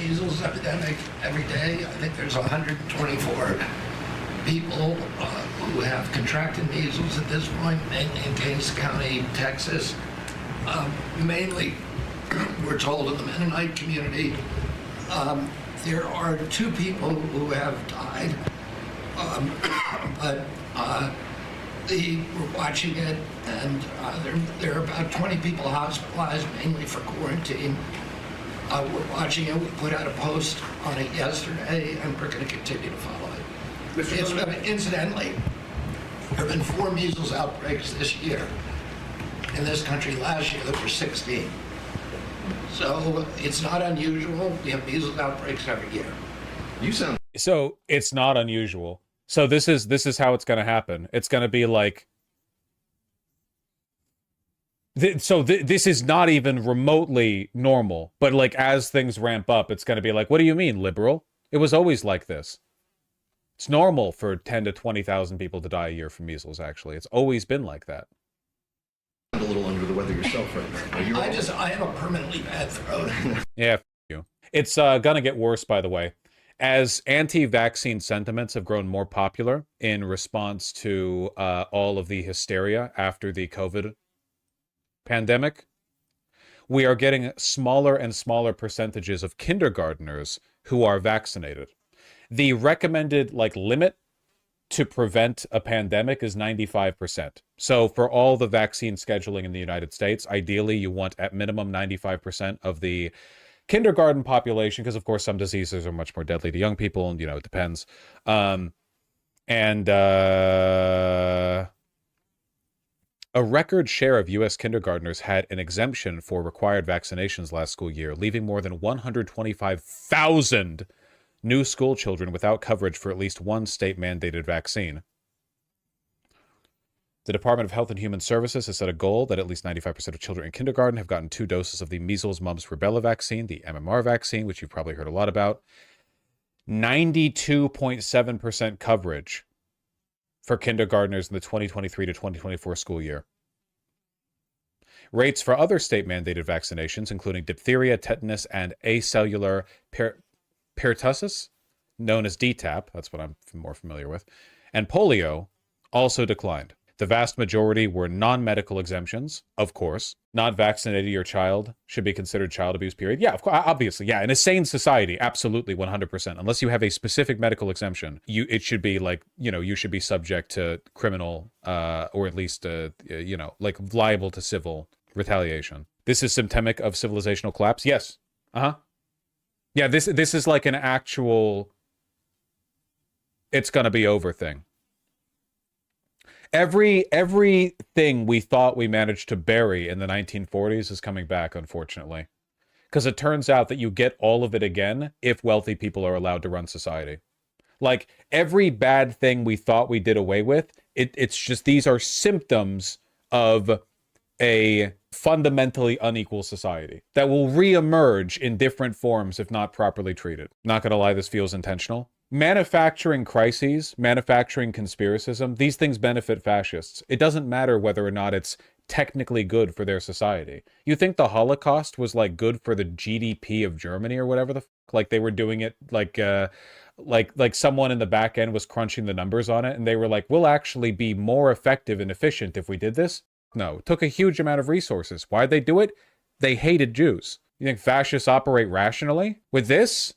measles epidemic every day. I think there's 124 people who have contracted measles at this point in Kings County, Texas. Mainly, we're told, in the Mennonite community. There are 2 people who have died, but we're watching it, and there are about 20 people hospitalized, mainly for quarantine. We're watching it. We put out a post on it yesterday, and we're going to continue to follow it. Incidentally, there have been 4 measles outbreaks this year. In this country last year, there were 16. So it's not unusual. We have measles outbreaks every year. So it's not unusual. So this is how it's going to happen. It's going to be like, this is not even remotely normal. But like as things ramp up, it's going to be like, what do you mean, liberal? It was always like this. It's normal for 10 to 20,000 people to die a year from measles. Actually, it's always been like that. A little under the weather yourself right now. I have a permanently bad throat. Yeah, f you. It's gonna get worse, by the way. As anti-vaccine sentiments have grown more popular in response to all of the hysteria after the COVID pandemic, we are getting smaller and smaller percentages of kindergartners who are vaccinated. The recommended limit to prevent a pandemic is 95%. So for all the vaccine scheduling in the United States, ideally you want at minimum 95% of the kindergarten population, because of course some diseases are much more deadly to young people, and it depends. A record share of U.S. kindergartners had an exemption for required vaccinations last school year, leaving more than 125,000 new school children without coverage for at least one state-mandated vaccine. The Department of Health and Human Services has set a goal that at least 95% of children in kindergarten have gotten 2 doses of the measles, mumps, rubella vaccine, the MMR vaccine, which you've probably heard a lot about. 92.7% coverage for kindergartners in the 2023 to 2024 school year. Rates for other state-mandated vaccinations, including diphtheria, tetanus, and acellular pertussis, known as DTaP, that's what I'm more familiar with, and polio also declined. The vast majority were non-medical exemptions, of course. Not vaccinated your child should be considered child abuse, period. Yeah, of course, obviously, yeah. In a sane society, absolutely 100%. Unless you have a specific medical exemption, it should be you should be subject to criminal, or at least, liable to civil retaliation. This is symptomatic of civilizational collapse? Yes. Uh-huh. Yeah, this is like an actual, it's gonna be over thing. Everything we thought we managed to bury in the 1940s is coming back, unfortunately. Because it turns out that you get all of it again if wealthy people are allowed to run society. Like, every bad thing we thought we did away with, it's just these are symptoms of a fundamentally unequal society that will reemerge in different forms if not properly treated. Not gonna lie, this feels intentional. Manufacturing crises, manufacturing conspiracism, these things benefit fascists. It doesn't matter whether or not it's technically good for their society. You think the Holocaust was good for the GDP of Germany or whatever the fuck? Like they were doing it like someone in the back end was crunching the numbers on it and they were like, we'll actually be more effective and efficient if we did this? No, it took a huge amount of resources. Why'd they do it? They hated Jews. You think fascists operate rationally? With this,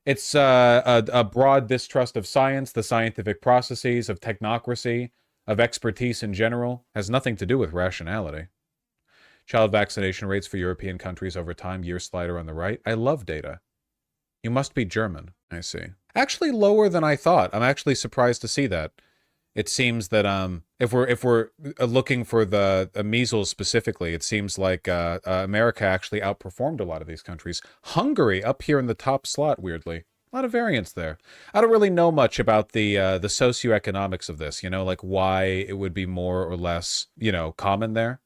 it's a broad distrust of science, the scientific processes, of technocracy, of expertise in general. Has nothing to do with rationality. Child vaccination rates for European countries over time, year slider on the right. I love data. You must be German, I see. Actually lower than I thought. I'm actually surprised to see that. It seems that if we're looking for the measles specifically, it seems like America actually outperformed a lot of these countries. Hungary up here in the top slot, weirdly. A lot of variance there. I don't really know much about the socioeconomics of this, like why it would be more or less, common there.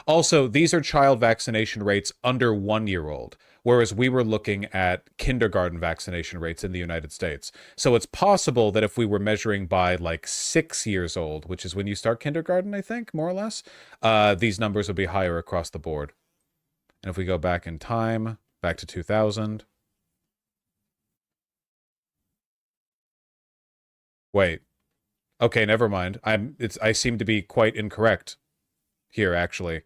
Also, these are child vaccination rates under 1-year-old, whereas we were looking at kindergarten vaccination rates in the United States. So it's possible that if we were measuring by 6 years old, which is when you start kindergarten, I think, more or less, these numbers would be higher across the board. And if we go back in time, back to 2000, Wait. Okay, never mind. I seem to be quite incorrect here, actually.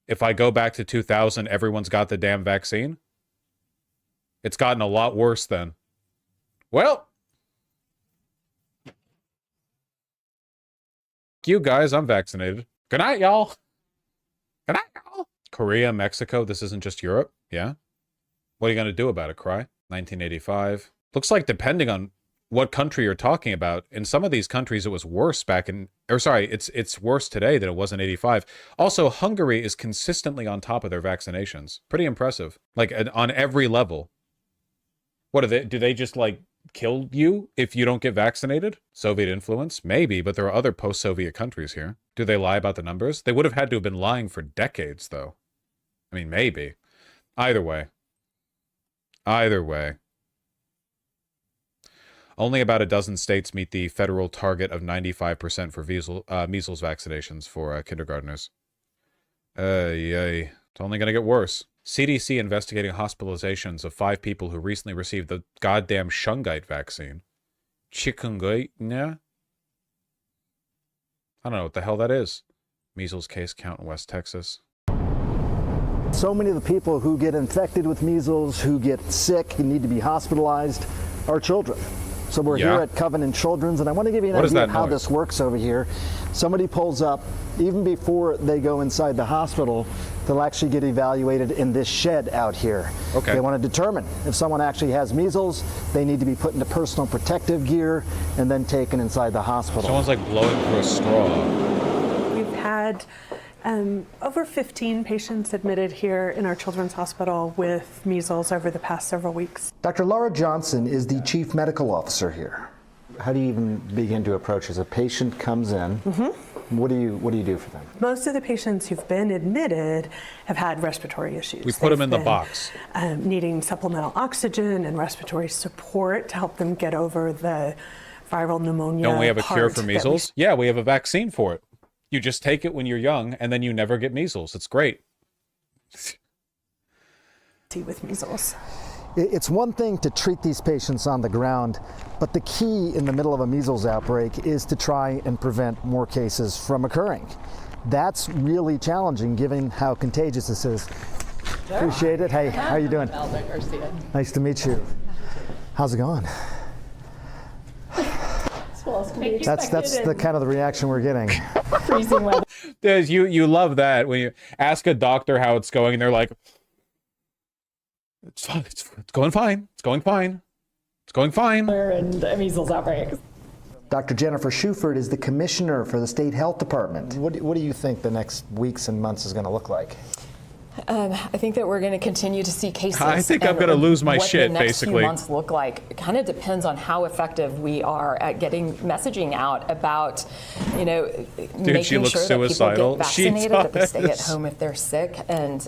If I go back to 2000, everyone's got the damn vaccine? It's gotten a lot worse then. Well, you guys, I'm vaccinated. Good night, y'all. Good night, y'all. Korea, Mexico, this isn't just Europe, yeah? What are you going to do about it, Cry? 1985. Looks like depending on what country you're talking about, in some of these countries it was worse back in, or sorry, it's worse today than it was in 85. Also, Hungary is consistently on top of their vaccinations. Pretty impressive. Like, on every level. What do they just, like, kill you if you don't get vaccinated? Soviet influence? Maybe, but there are other post-Soviet countries here. Do they lie about the numbers? They would have had to have been lying for decades, though. I mean, maybe. Either way. Either way. Only about a dozen states meet the federal target of 95% for measles vaccinations for kindergartners. Yay. It's only going to get worse. CDC investigating hospitalizations of 5 people who recently received the goddamn shungite vaccine. Chikungunya? I don't know what the hell that is. Measles case count in West Texas. So many of the people who get infected with measles, who get sick and need to be hospitalized, are children. So we're here at Covenant Children's, and I want to give you an idea of how this works over here. Somebody pulls up, even before they go inside the hospital, they'll actually get evaluated in this shed out here. Okay. They want to determine if someone actually has measles. They need to be put into personal protective gear and then taken inside the hospital. Someone's like blowing through a straw. We've had over 15 patients admitted here in our children's hospital with measles over the past several weeks. Dr. Laura Johnson is the chief medical officer here. How do you even begin to approach as a patient comes in? What do you do for them? Most of the patients who've been admitted have had respiratory issues. We put them in the box. Needing supplemental oxygen and respiratory support to help them get over the viral pneumonia. Don't we have a cure for measles? Yeah, we have a vaccine for it. You just take it when you're young, and then you never get measles. It's great. With measles. It's one thing to treat these patients on the ground, but the key in the middle of a measles outbreak is to try and prevent more cases from occurring. That's really challenging given how contagious this is. Sure. Appreciate it. Hey, how you doing? Nice to meet you. How's it going? That's the kind of the reaction we're getting. Freezing weather. You love that when you ask a doctor how it's going, and they're like, "It's fine. It's going fine. It's going fine. It's going fine." And measles outbreaks. Dr. Jennifer Schufert is the commissioner for the state health department. What do you think the next weeks and months is going to look like? I think that we're going to continue to see cases. I think I'm going to lose my shit, what the next basically. few months look like. It kind of depends on how effective we are at getting messaging out about, making she looks sure suicidal. that people get vaccinated, that they stay at home if they're sick, and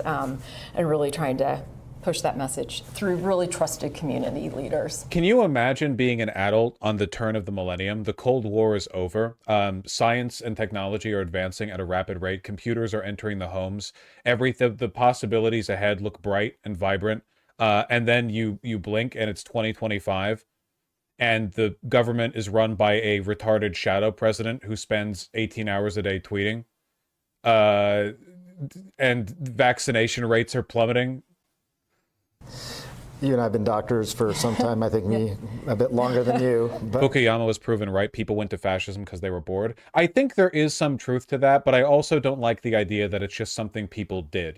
really trying to push that message through really trusted community leaders. Can you imagine being an adult on the turn of the millennium? The Cold War is over. Science and technology are advancing at a rapid rate. Computers are entering the homes. The possibilities ahead look bright and vibrant. And then you blink and it's 2025. And the government is run by a retarded shadow president who spends 18 hours a day tweeting. And vaccination rates are plummeting. You and I have been doctors for some time, I think me a bit longer than you. But Fukuyama was proven right. People went to fascism because they were bored. I think there is some truth to that, but I also don't like the idea that it's just something people did,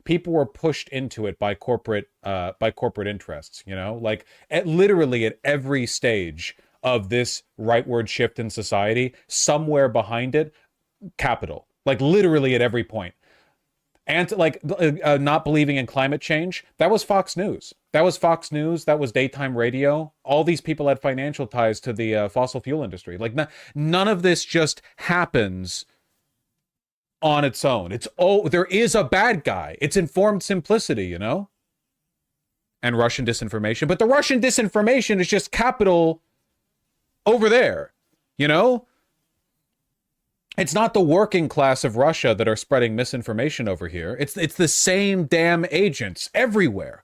People were pushed into it by corporate interests, Like, literally at every stage of this rightward shift in society, somewhere behind it, capital. Like, literally at every point. And not believing in climate change, that was Fox News. That was daytime radio. All these people had financial ties to the fossil fuel industry. Like, none of this just happens on its own. There is a bad guy. It's informed simplicity, And Russian disinformation. But the Russian disinformation is just capital over there, It's not the working class of Russia that are spreading misinformation over here. It's the same damn agents everywhere.